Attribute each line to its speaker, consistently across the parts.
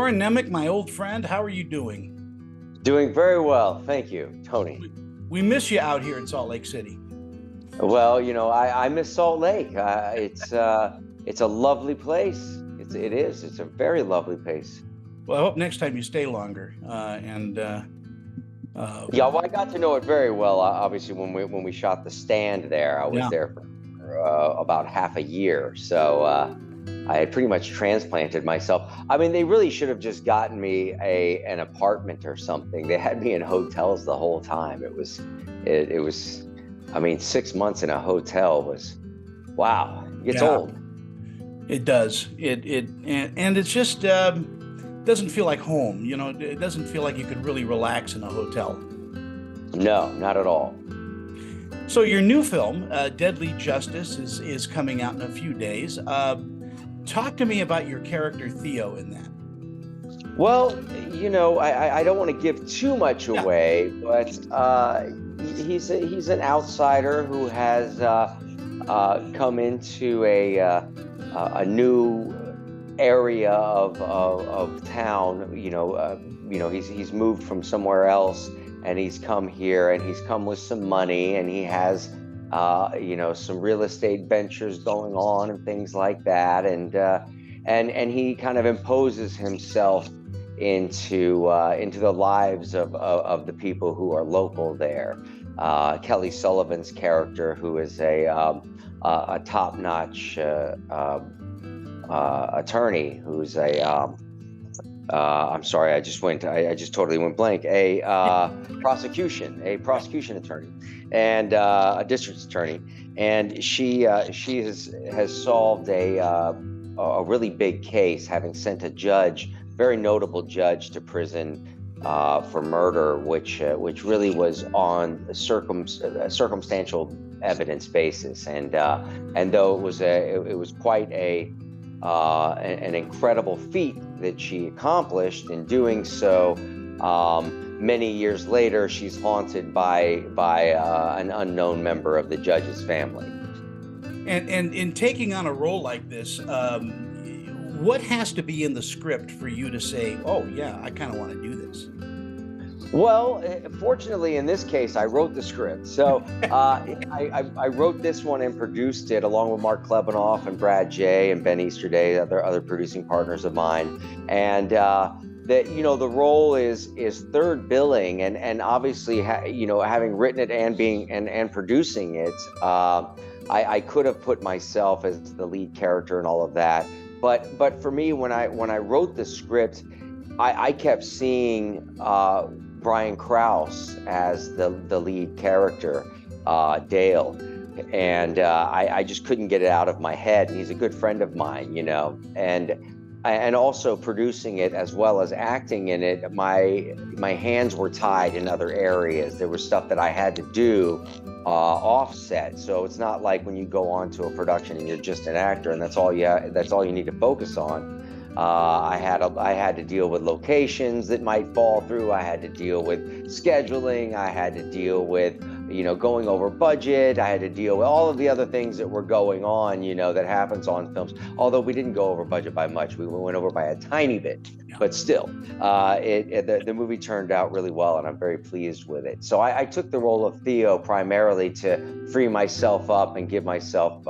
Speaker 1: Corin Nemec, my old friend, how are you doing?
Speaker 2: Doing very well, thank you, Tony.
Speaker 1: We miss you out here in Salt Lake City.
Speaker 2: Well, I miss Salt Lake. It's a lovely place. It's a very lovely place.
Speaker 1: Well, I hope next time you stay longer.
Speaker 2: Yeah, well, I got to know it very well. Obviously, when we shot The Stand there, I was
Speaker 1: Yeah,
Speaker 2: there for about half a year. So I had pretty much transplanted myself. I mean, they really should have just gotten me an apartment or something. They had me in hotels the whole time. It was. I mean, 6 months in a hotel was, wow, it's
Speaker 1: yeah,
Speaker 2: old.
Speaker 1: it does. And it's just doesn't feel like home. You know, it doesn't feel like you could really relax in a hotel.
Speaker 2: No, not at all.
Speaker 1: So your new film, Deadly Justice, is coming out in a few days. Talk to me about your character Theo in that.
Speaker 2: Well, I don't want to give too much
Speaker 1: Yeah,
Speaker 2: away, but he's an outsider who has come into a new area of town. He's moved from somewhere else, and he's come here, and he's come with some money, and he has some real estate ventures going on and things like that, and he kind of imposes himself into the lives of the people who are local there. Kelly Sullivan's character, who is a top-notch attorney, who's I'm sorry, I just totally went blank. A prosecution attorney, and a district attorney, and she has solved a really big case, having sent a judge, very notable judge, to prison for murder, which really was on a circumstantial evidence basis, and though it was quite an incredible feat that she accomplished in doing so. Many years later, she's haunted by an unknown member of the judge's family.
Speaker 1: and in taking on a role like this, what has to be in the script for you to say, "Oh yeah, I kind of want to do this"?
Speaker 2: Well, fortunately, in this case, I wrote the script. So I wrote this one and produced it along with Mark Klebanoff and Brad J. and Ben Easterday, other producing partners of mine. And the role is third billing, and obviously, having written it and producing it, I could have put myself as the lead character and all of that. But for me, when I wrote the script, I kept seeing Brian Krause as the lead character, Dale, and I just couldn't get it out of my head. And he's a good friend of mine, and also producing it as well as acting in it. My hands were tied in other areas. There was stuff that I had to do offset. So it's not like when you go on to a production and you're just an actor and that's all you need to focus on. I had to deal with locations that might fall through. I had to deal with scheduling. I had to deal with, going over budget. I had to deal with all of the other things that were going on, that happens on films. Although we didn't go over budget by much, we went over by a tiny bit, but still, the movie turned out really well, and I'm very pleased with it. So I took the role of Theo primarily to free myself up and give myself,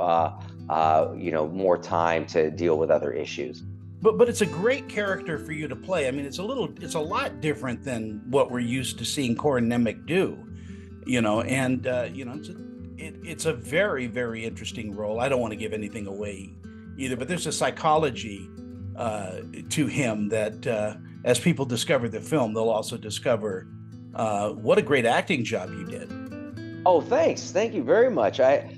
Speaker 2: more time to deal with other issues.
Speaker 1: But it's a great character for you to play. I mean, it's a lot different than what we're used to seeing Corin Nemec do, it's a very, very interesting role. I don't want to give anything away either, but there's a psychology to him that as people discover the film, they'll also discover what a great acting job you did.
Speaker 2: Oh, thanks. Thank you very much. I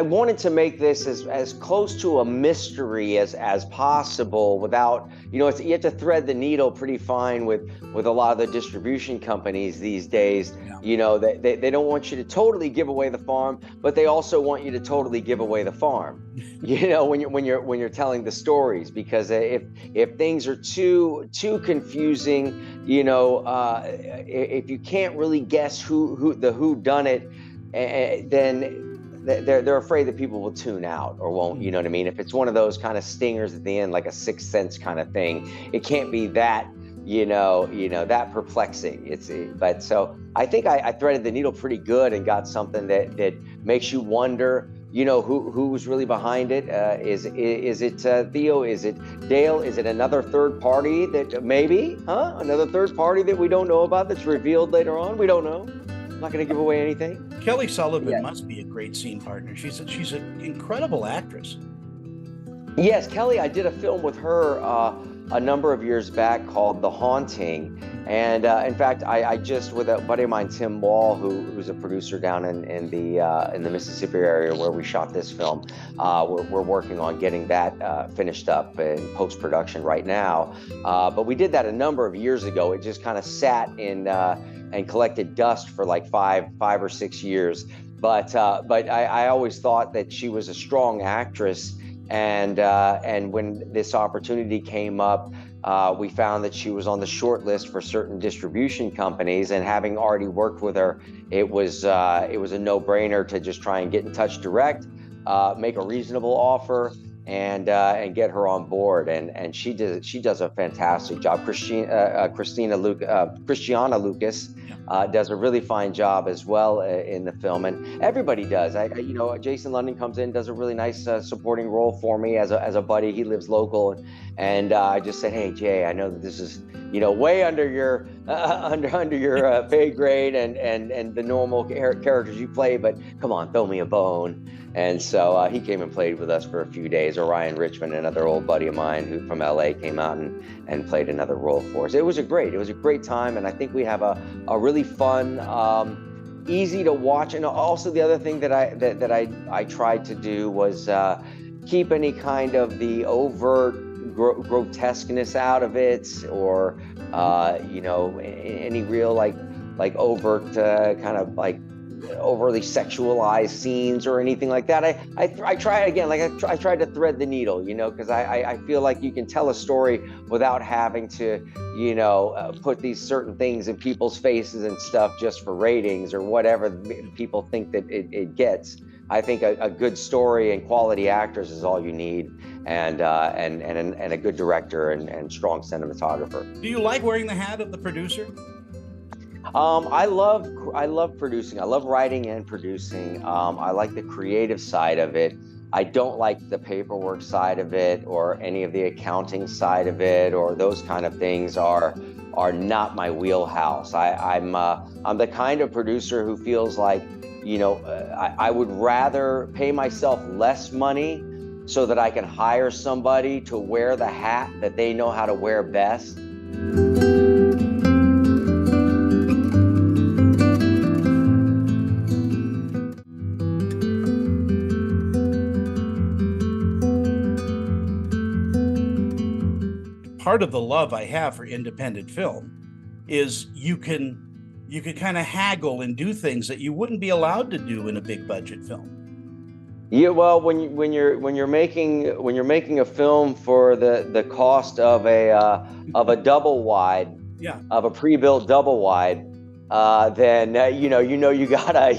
Speaker 2: wanted to make this as close to a mystery as possible without, you have to thread the needle pretty fine with a lot of the distribution companies these days.
Speaker 1: Yeah.
Speaker 2: They don't want you to totally give away the farm, but they also want you to totally give away the farm, when you're telling the stories, because if things are too confusing, if you can't really guess who done it, then they're afraid that people will tune out or won't, you know what I mean? If it's one of those kind of stingers at the end, like a Sixth Sense kind of thing, it can't be that, that perplexing. But so I think I threaded the needle pretty good and got something that makes you wonder, who was really behind it. Is it Theo? Is it Dale? Is it another third party that maybe, another third party that we don't know about that's revealed later on? We don't know. I'm not going to give away anything.
Speaker 1: Kelly Sullivan must be a great scene partner. She's an incredible actress.
Speaker 2: Yes, Kelly, I did a film with her a number of years back called The Haunting. And in fact, I just, with a buddy of mine, Tim Wall, who's a producer down in the Mississippi area where we shot this film, we're working on getting that finished up in post-production right now. But we did that a number of years ago. It just kind of sat in and collected dust for like five or 6 years. But I always thought that she was a strong actress. And when this opportunity came up, we found that she was on the short list for certain distribution companies. And having already worked with her, it was a no-brainer to just try and get in touch direct, make a reasonable offer, and get her on board. And she does a fantastic job. Christiana Lucas does a really fine job as well in the film, and everybody does. Jason London comes in, does a really nice supporting role for me as a buddy. He lives local, and I just said, hey Jay, I know that this is way under your under your pay grade and the normal characters you play, but come on, throw me a bone. And so he came and played with us for a few days. Orion Richmond, another old buddy of mine who from LA, came out and played another role for us. It was a great time, and I think we have a really fun, easy to watch. And also the other thing that I tried to do was keep any kind of the overt grotesqueness out of it, or any real like overt kind of like overly sexualized scenes or anything like that. I try again, I tried to thread the needle, because I feel like you can tell a story without having to, put these certain things in people's faces and stuff just for ratings or whatever people think that it gets. I think a good story and quality actors is all you need, and a good director and strong cinematographer.
Speaker 1: Do you like wearing the hat of the producer?
Speaker 2: I love producing. I love writing and producing. I like the creative side of it. I don't like the paperwork side of it or any of the accounting side of it, or those kind of things are not my wheelhouse. I'm the kind of producer who feels like, I would rather pay myself less money so that I can hire somebody to wear the hat that they know how to wear best.
Speaker 1: Part of the love I have for independent film is you can kind of haggle and do things that you wouldn't be allowed to do in a big budget film.
Speaker 2: Yeah, well, when you're making a film for the cost of a double wide, of a pre-built double wide, then you gotta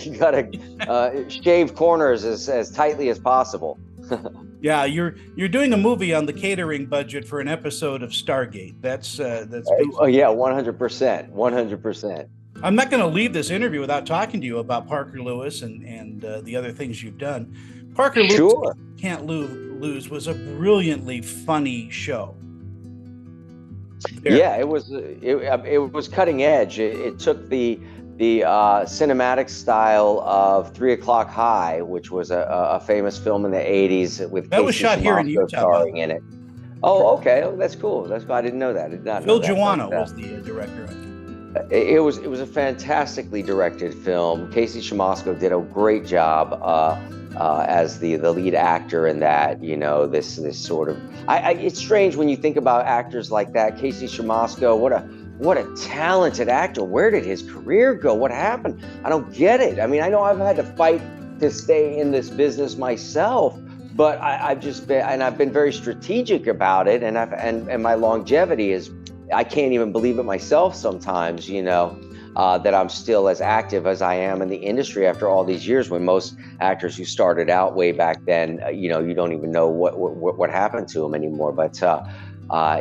Speaker 2: shave corners as tightly as possible.
Speaker 1: Yeah, you're doing a movie on the catering budget for an episode of Stargate. That's
Speaker 2: oh yeah, 100%.
Speaker 1: I'm not going to leave this interview without talking to you about Parker Lewis and the other things you've done. Parker Lewis,
Speaker 2: sure.
Speaker 1: Can't Lose was a brilliantly funny show.
Speaker 2: Yeah, it was cutting edge. It took the cinematic style of 3 O'Clock High, which was a famous film in the 80s with
Speaker 1: that was shot here in Utah,
Speaker 2: starring in it. Oh, okay. Oh, that's cool. I didn't know that. I did not
Speaker 1: Phil
Speaker 2: know that.
Speaker 1: Joanna was the director of it.
Speaker 2: It was a fantastically directed film. Casey Shamasco did a great job as the lead actor in that. This sort of it's strange when you think about actors like that. Casey Shamasco, what a talented actor. Where did his career go? What happened? I don't get it. I mean, I know I've had to fight to stay in this business myself, but I've been very strategic about it, and my longevity is, I can't even believe it myself sometimes, that I'm still as active as I am in the industry after all these years, when most actors who started out way back then, you don't even know what happened to him anymore. But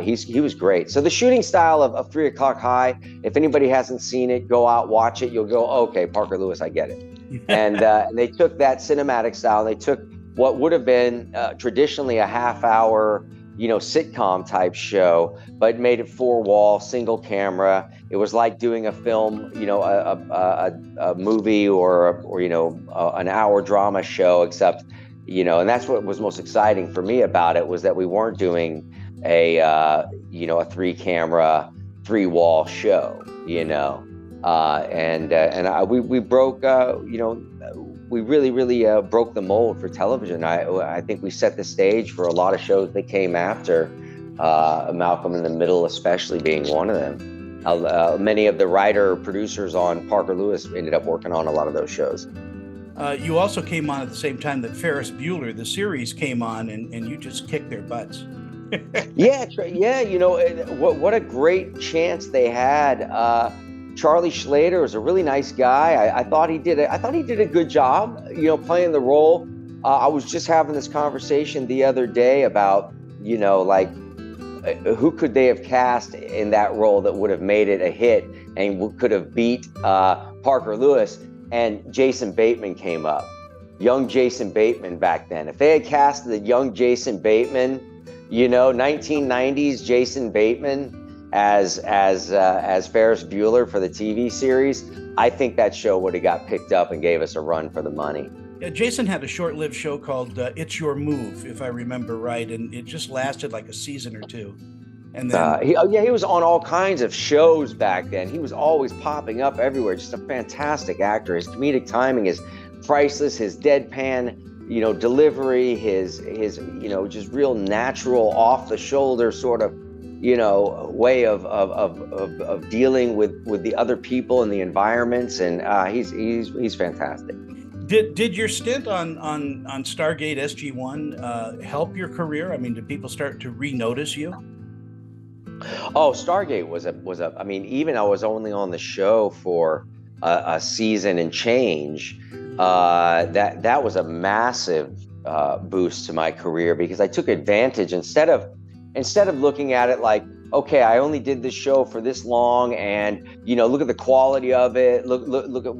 Speaker 2: he was great. So the shooting style of 3 O'Clock High, if anybody hasn't seen it, go out, watch it. You'll go, oh, okay, Parker Lewis, I get it. And they took that cinematic style. They took what would have been traditionally a half-hour, sitcom type show, but made it 4-wall, single camera. It was like doing a film, a movie or an hour drama show, except, and that's what was most exciting for me about it, was that we weren't doing a 3-camera, 3-wall show, we broke, we really broke the mold for television. I think we set the stage for a lot of shows that came after, Malcolm in the Middle especially being one of them. Many of the producers on Parker Lewis ended up working on a lot of those shows.
Speaker 1: You also came on at the same time that Ferris Bueller, the series, came on, and you just kicked their butts.
Speaker 2: Yeah. What a great chance they had. Charlie Schlater was a really nice guy. I thought he did a good job, playing the role. I was just having this conversation the other day about, who could they have cast in that role that would have made it a hit and could have beat Parker Lewis. And Jason Bateman came up. Young Jason Bateman back then. If they had cast the young Jason Bateman, 1990s Jason Bateman as Ferris Bueller for the TV series, I think that show would have got picked up and gave us a run for the money.
Speaker 1: Yeah, Jason had a short-lived show called It's Your Move, if I remember right, and it just lasted like a season or two. And then
Speaker 2: he was on all kinds of shows back then. He was always popping up everywhere. Just a fantastic actor. His comedic timing is priceless. His deadpan, delivery, his just real natural, off the shoulder sort of, way of dealing with the other people and the environments, and he's fantastic.
Speaker 1: Did your stint on Stargate SG-1 help your career? I mean, did people start to re-notice you?
Speaker 2: Oh, Stargate was a. I mean, even I was only on the show for a season and change. That was a massive boost to my career, because I took advantage instead of looking at it like, okay, I only did this show for this long, and look at the quality of it. Look at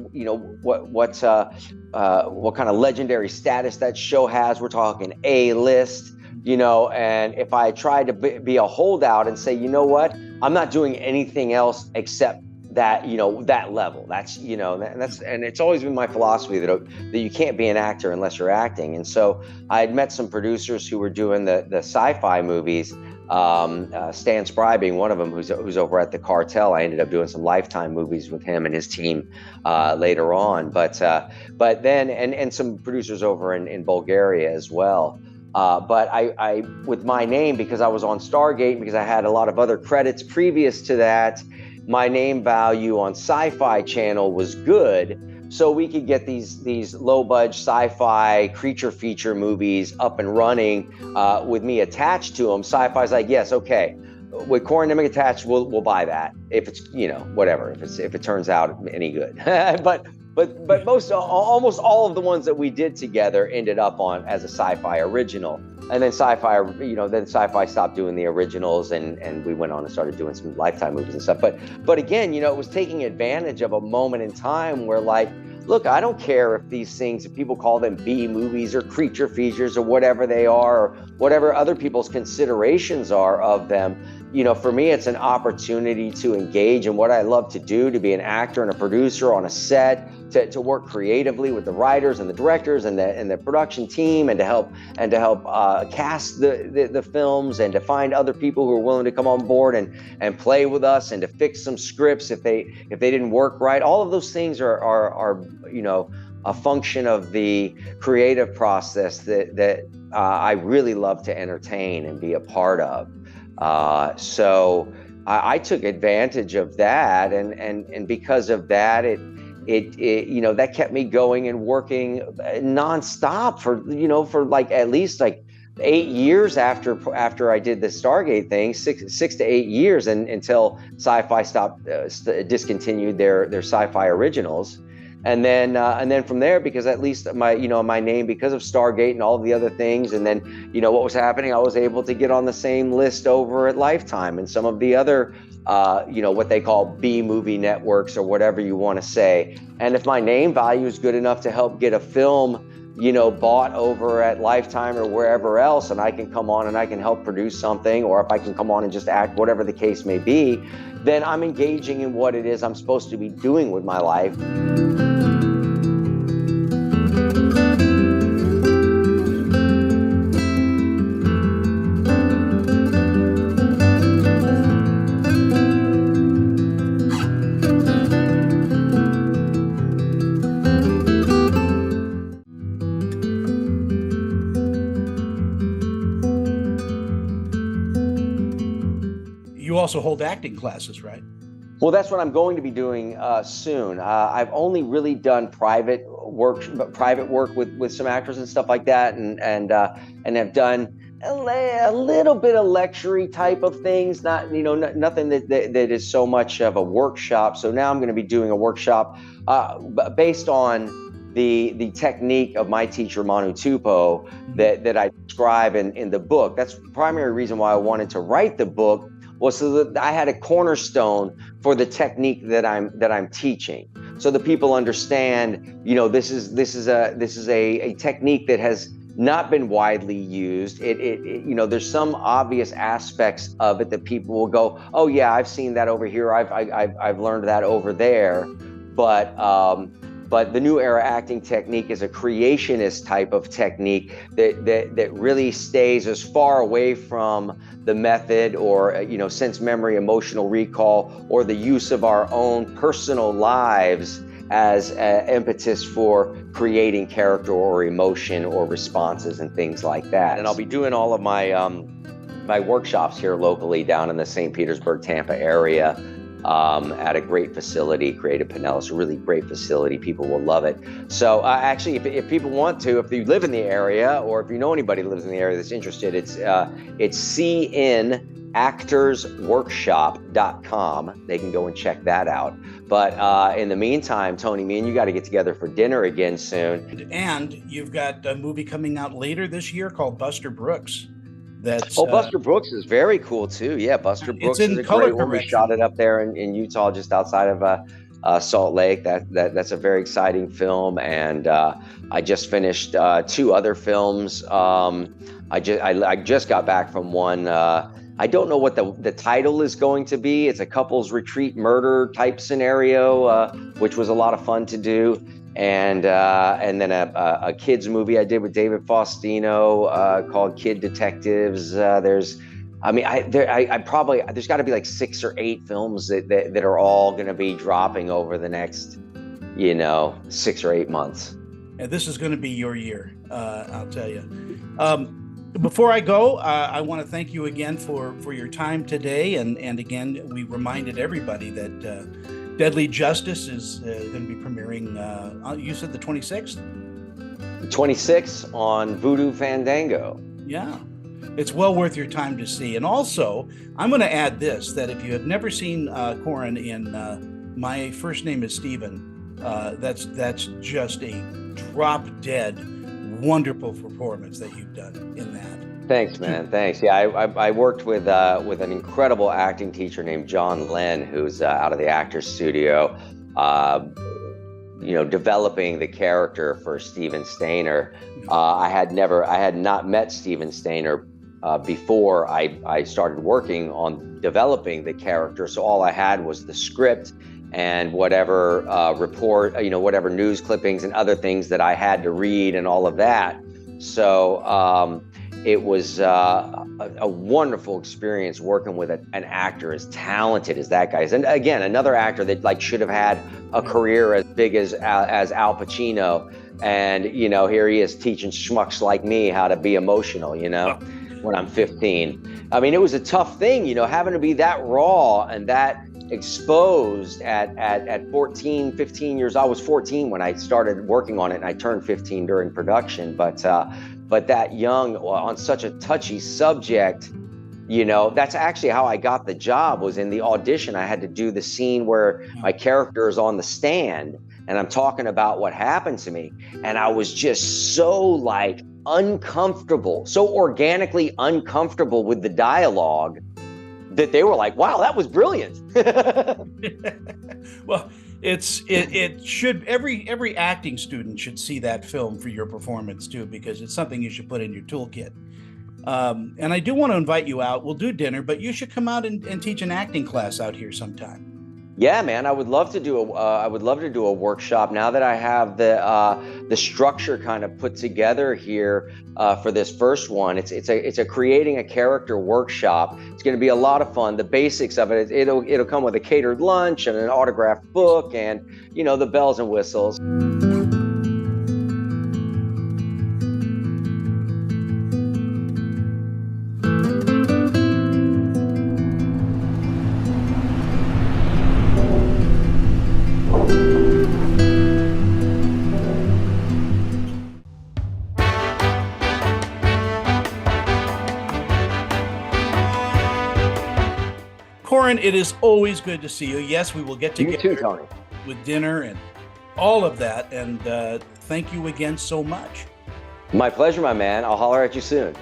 Speaker 2: what kind of legendary status that show has. We're talking A-list. And if I tried to be a holdout and say, what, I'm not doing anything else except that, that level, that's, and it's always been my philosophy that you can't be an actor unless you're acting. And so I had met some producers who were doing the sci-fi movies, Stan Spry being one of them, who's over at the Cartel. I ended up doing some Lifetime movies with him and his team later on, but then, and some producers over in Bulgaria as well. But I, with my name, because I was on Stargate, because I had a lot of other credits previous to that, my name value on Sci-Fi Channel was good. So we could get these low-budget sci-fi creature feature movies up and running with me attached to them. Sci-Fi's like, yes, okay, with Corin Nemec attached, we'll buy that if it's whatever, if it turns out any good. But almost all of the ones that we did together ended up on as a Sci-Fi original. And then Sci-Fi stopped doing the originals, and we went on and started doing some Lifetime movies and stuff. But again, it was taking advantage of a moment in time where, like, look, I don't care if these things, if people call them B movies or creature features or whatever they are, or whatever other people's considerations are of them. For me, it's an opportunity to engage in what I love to do, to be an actor and a producer on a set, to work creatively with the writers and the directors and the production team, and to help cast the films, and to find other people who are willing to come on board and play with us, and to fix some scripts if they didn't work right. All of those things are a function of the creative process that I really love to entertain and be a part of. So I took advantage of that, and because of that, it that kept me going and working nonstop for like at least like 8 years after I did the Stargate thing, 6 to 8 years, and until Sci-Fi stopped discontinued their Sci-Fi originals. And then from there, because at least my name, because of Stargate and all of the other things, and then what was happening, I was able to get on the same list over at Lifetime and some of the other what they call B movie networks or whatever you want to say. And if my name value is good enough to help get a film bought over at Lifetime or wherever else, and I can come on and I can help produce something, or if I can come on and just act, whatever the case may be, then I'm engaging in what it is I'm supposed to be doing with my life.
Speaker 1: You also hold acting classes, right?
Speaker 2: Well, that's what I'm going to be doing soon. I've only really done private work with some actors and stuff like that, and have done a little bit of lecture type of things. Not nothing that is so much of a workshop. So now I'm going to be doing a workshop based on the technique of my teacher Manu Tupou that I describe in the book. That's the primary reason why I wanted to write the book, was so that I had a cornerstone for the technique that I'm teaching, so that people understand, this is a technique that has not been widely used. There's some obvious aspects of it that people will go, oh yeah, I've seen that over here, I've learned that over there, but the New Era acting technique is a creationist type of technique that really stays as far away from the method or sense memory, emotional recall, or the use of our own personal lives as impetus for creating character or emotion or responses and things like that. And I'll be doing all of my workshops here locally down in the St. Petersburg, Tampa area. At a great facility, Creative Pinellas, a really great facility. People will love it. So actually, if people want to, if you live in the area, or if you know anybody who lives in the area that's interested, it's cnactorsworkshop.com. They can go and check that out. But in the meantime, Tony, me and you got to get together for dinner again soon.
Speaker 1: And you've got a movie coming out later this year called Buster Brooks.
Speaker 2: Buster Brooks is very cool too. Yeah, Buster Brooks is a great one. We shot it up there in Utah, just outside of Salt Lake. That's a very exciting film. And I just finished 2 other films. I just got back from one. I don't know what the title is going to be. It's a couples retreat murder type scenario, which was a lot of fun to do. And then a kids movie I did with David Faustino called Kid Detectives. There's got to be like 6 or 8 films that are all going to be dropping over the next 6 or 8 months.
Speaker 1: And this is going to be your year, I'll tell you. Before I go, I want to thank you again for your time today. And again, we reminded everybody that Deadly Justice is going to be premiering, you said the 26th?
Speaker 2: 26th on Voodoo Fandango.
Speaker 1: Yeah, it's well worth your time to see. And also, I'm going to add this, that if you have never seen Corin in My First Name is Steven, that's just a drop-dead, wonderful performance that you've done in that.
Speaker 2: Thanks, man. Thanks. Yeah, I worked with an incredible acting teacher named John Lynn, who's out of the Actors Studio, developing the character for Steven Stayner. I had not met Steven Stayner before I started working on developing the character. So all I had was the script and whatever whatever news clippings and other things that I had to read and all of that. So it was a wonderful experience working with an actor as talented as that guy is. And again, another actor that should have had a career as big as Al Pacino. And, here he is teaching schmucks like me how to be emotional, when I'm 15. I mean, it was a tough thing, having to be that raw and that exposed at 14, 15 years. I was 14 when I started working on it, and I turned 15 during production. But that young on such a touchy subject, that's actually how I got the job. Was in the audition. I had to do the scene where my character is on the stand and I'm talking about what happened to me, and I was just so like uncomfortable, so organically uncomfortable with the dialogue that they were like, wow, that was brilliant.
Speaker 1: Well, it should, every acting student should see that film for your performance too, because it's something you should put in your toolkit. And I do want to invite you out. We'll do dinner, but you should come out and teach an acting class out here sometime.
Speaker 2: Yeah, man, I would love to do a workshop now that I have the structure kind of put together here for this first one. It's a creating a character workshop. It's going to be a lot of fun. The basics of it, it'll come with a catered lunch and an autographed book and the bells and whistles.
Speaker 1: Corin, it is always good to see you. Yes, we will get together
Speaker 2: You too, Tony.
Speaker 1: with dinner and all of that. And thank you again so much.
Speaker 2: My pleasure, my man. I'll holler at you soon.